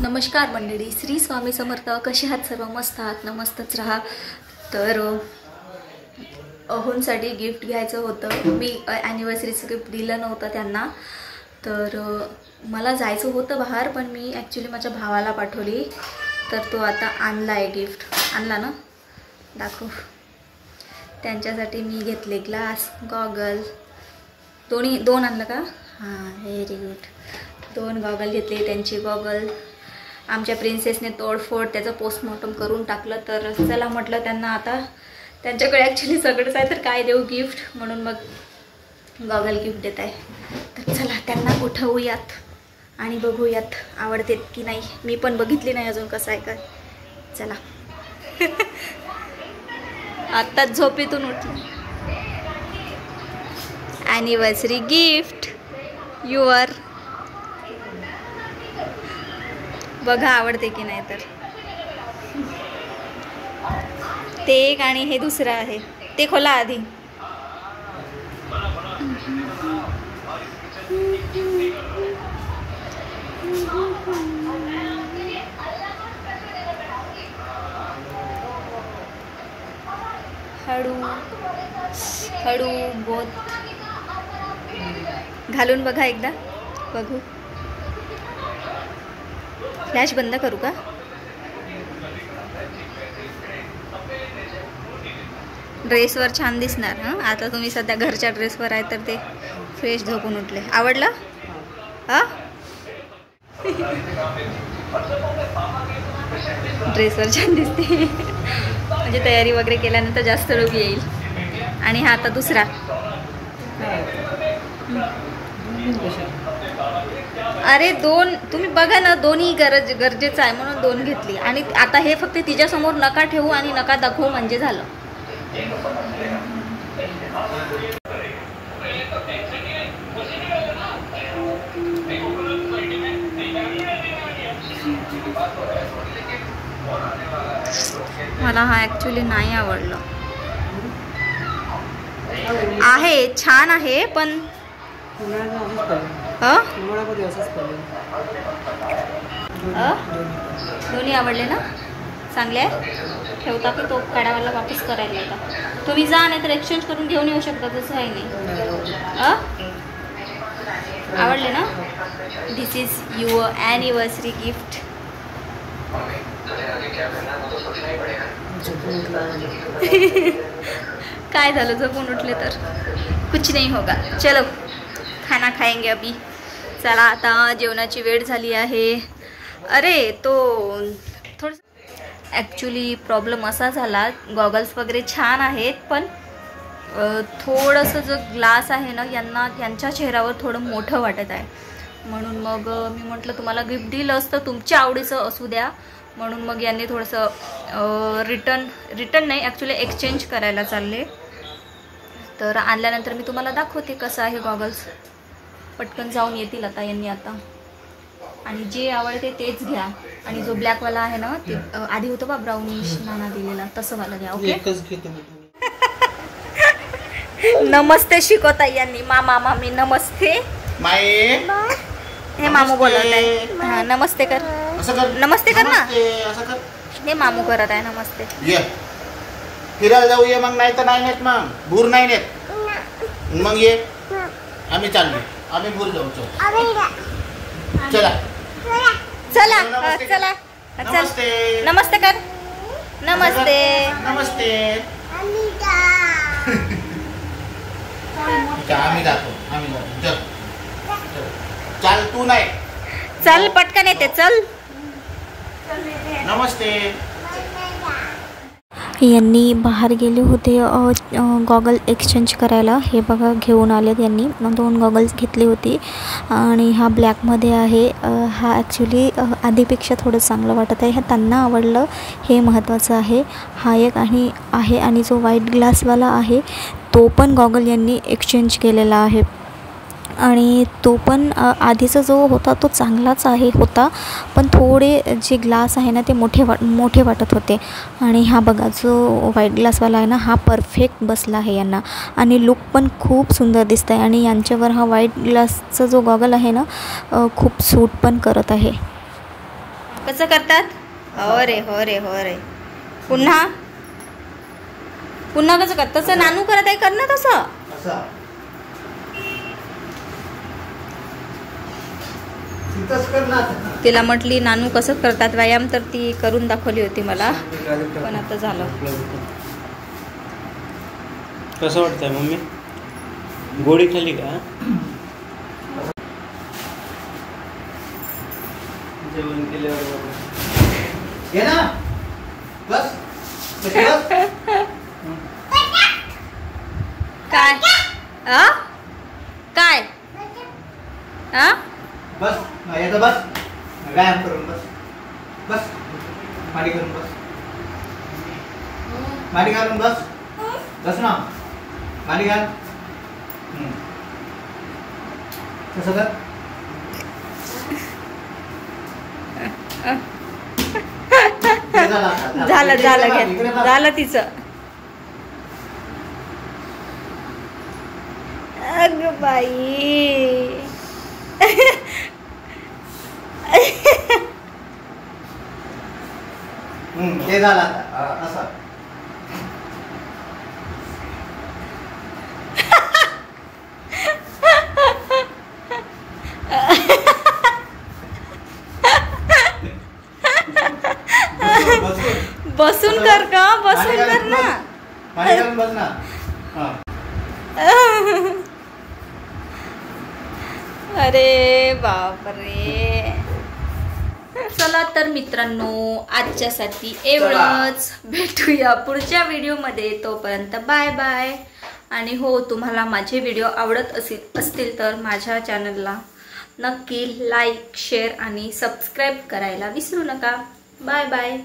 नमस्कार मंडळी, श्री स्वामी समर्थ. कसे आहात सर्व? मस्त आहात ना? मस्तच राहा. तर अहोंसाठी गिफ्ट घ्यायचं होतं. मी ॲनिव्हर्सरीचं गिफ्ट दिलं नव्हतं त्यांना, तर मला जायचं होतं बाहेर, पण मी ॲक्च्युली माझ्या भावाला पाठवली. तर तो आता आणला आहे गिफ्ट. आणला ना? दाखव. त्यांच्यासाठी मी घेतले ग्लास, गॉगल. दोन आणलं का? हां, व्हेरी गुड. 2 गॉगल घेतले. त्यांचे गॉगल आमच्या प्रिन्सेसने तोडफोड त्याचं पोस्टमॉर्टम करून टाकलं. तर चला म्हटलं त्यांना, आता त्यांच्याकडे ॲक्च्युली सगळंच आहे, तर काय देऊ गिफ्ट, म्हणून मग गॉगल गिफ्ट देत आहे. तर चला त्यांना उठवूयात आणि बघूयात आवडतेत की नाही. मी पण बघितली नाही अजून कसं आहे काय. चला. आत्ताच झोपेतून उठली. Anniversary gift your. बघा आवडते की नाही. तर ते एक आणि हे दुसरं आहे. ते खोला आधी. हळू हळू बोत घालून बघा एकदा. बघू. फ्लॅश बंद करू का? ड्रेसवर छान दिसणार. हां, आता तुम्ही सध्या घरच्या ड्रेसवर आहे, तर ते फ्रेश झोपून उठले. आवडलं? हां, ड्रेसवर छान दिसते. म्हणजे तयारी वगैरे केल्यानंतर जास्त लुक येईल. आणि हा आता दुसरा. अरे 2 तुम्ही बघा ना, दोन्ही गरजेचं आहे म्हणून 2 घेतली. आणि आता हे फक्त तिच्यासमोर नका ठेवू आणि नका दाखवू म्हणजे झालं. मला हा ॲक्च्युली नाही आवडलं. आहे छान आहे, पण दोन्ही आवडले ना? चांगले आहे. ठेवता की तो काढावाला वापस करायला होता. तुम्ही जा, नाही तर एक्सचेंज करून घेऊन येऊ शकता. तसं आहे नाही. आवडले ना? दिस इज युअर ॲनिव्हर्सरी गिफ्ट. काय झालं? झोपून उठले तर कुछ नहीं होगा. चलो खाना खाएंगे अभी. चला आता जेवणाची वेळ झाली आहे. अरे तो थोडं ॲक्च्युली प्रॉब्लेम असा झाला, गॉगल्स वगैरे छान आहेत, पण थोडंसं जो ग्लास आहे ना, यांच्या चेहऱ्यावर थोडं मोठं वाटत आहे. म्हणून मग मी म्हटलं तुम्हाला गिफ्ट दिलं असतं, तुमच्या आवडीचं असू द्या. म्हणून मग यांनी थोडंसं रिटर्न नाही, ॲक्च्युली एक्सचेंज करायला चालले. तर आणल्यानंतर मी तुम्हाला दाखवते कसं आहे गॉगल्स. पटकन जाऊन येतील आता यांनी आता. आणि जे आवडते तेच घ्या. आणि जो ब्लॅकवाला आहे ना, ते आधी होतं बा ब्राउनिश नाना दिलेला, तसं वाला घ्या. ओके. नमस्ते शिकवता यांनी. मामी नमस्ते. हे मामू बोलत आहे. हां, नमस्ते कर. नमस्ते कर ना. हे मामू करत आहे नमस्ते. फिरायला जाऊ ये मग. नाही तर नाही नेत मग. भूर नाही नेत मग. ये आम्ही चाललो. आम्ही भूर जाऊ. चला चला चला. नमस्ते. नमस्ते कर. नमस्ते. नमस्ते. आम्ही जातो. चल तू नाही. चल पटकन येते. चल. नमस्ते. यांनी बाहेर गेले होते गॉगल एक्सचेंज करायला. हे बघा घेऊन आले यांनी. 2 गॉगल्स घेतली होती आणि हा ब्लॅकमध्ये आहे. हा ॲक्च्युली आधीपेक्षा थोडं चांगलं वाटत आहे. हे त्यांना आवडलं, हे महत्त्वाचं आहे. हा एक आहे आणि जो व्हाईट ग्लासवाला आहे तो पण गॉगल यांनी एक्सचेंज केलेला आहे. आणि तो पण आधीचा जो होता तो चांगलाच होता, पण थोडे जे ग्लास आहे ना ते मोठे वाटत होते. आणि हा बघा जो व्हाईट ग्लासवाला आहे ना हा परफेक्ट बसला आहे यांना, आणि लुक पण खूप सुंदर दिसत आहे. आणि यांच्यावर हा व्हाईट ग्लासचा जो गॉगल आहे ना खूप सूट पण करत आहे. कसं करतात? हो रे हो रे हो रे. पुन्हा कसं करत? तसं नानू करत आहे, कर ना तसं. तिला म्हटली नानू कसं करतात व्यायाम, तर ती करून दाखवली होती मला, पण आता झालं. कसं वाटतंय मम्मी? गोळी खाली का? जेवण केल्यावर घे ना, बस. काय काय बस येतं, बस व्यायाम करून बस. बस माडी करून बस. माडी घालून बस. बस ना, माडी घाल. कसं कर? झालं तिचं. अग बाई. ते झालं आता असं. बसून कर का? बसून कर ना. बस ना. अरे बापरे. चला तर मित्रांनो आजच्यासाठी एवढंच. भेटूया पुढच्या व्हिडिओमध्ये. तोपर्यंत बाय बाय. आणि हो, तुम्हाला माझे व्हिडिओ आवडत असतील तर माझ्या चॅनलला नक्की लाईक, शेअर आणि सबस्क्राईब करायला विसरू नका. Bye bye.